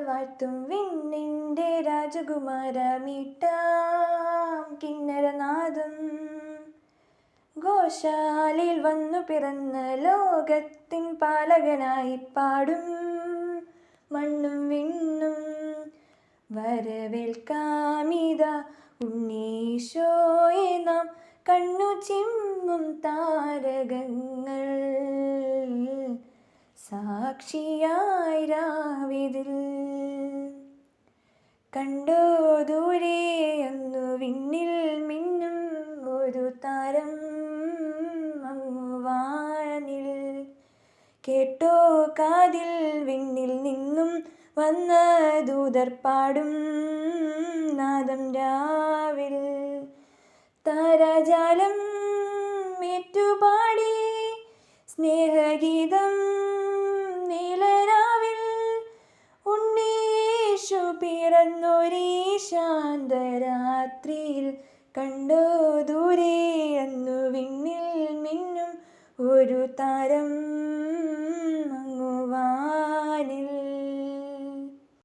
വാഴ്ത്തും വിണ്ണിൻ്റെ രാജകുമാര മീട്ടാം കിന്നരനാദം. ഗോശാലയിൽ വന്നു പിറന്ന ലോകത്തിൻ പാലകനായി പാടും മണ്ണും വിണ്ണും. വരവേൽക്കാമിത ഉണ്ണീശോയെ നാം കണ്ണു ചിമ്മും താരകങ്ങൾ. സാക്ഷിയായി രാവിതിൽ കണ്ടോ ദൂരെ അന്നു വിണ്ണിൽ മിന്നും ഒരു താരം അങ്ങുവാനിൽ. കേട്ടോ കാതിൽ വിണ്ണിൽ നിന്നും വന്ന ദൂതർ പാടും നാദം രാവിൽ. താരാജാലം ഏറ്റുപാടി സ്നേഹഗീതം നീലരാവിൽ. ഉണ്ണീശു പിറന്നൊരീ ശാന്തരാത്രിയിൽ കണ്ടോ ദൂരെ അന്നു വിണ്ണിൽ മിന്നും ഒരു താരം.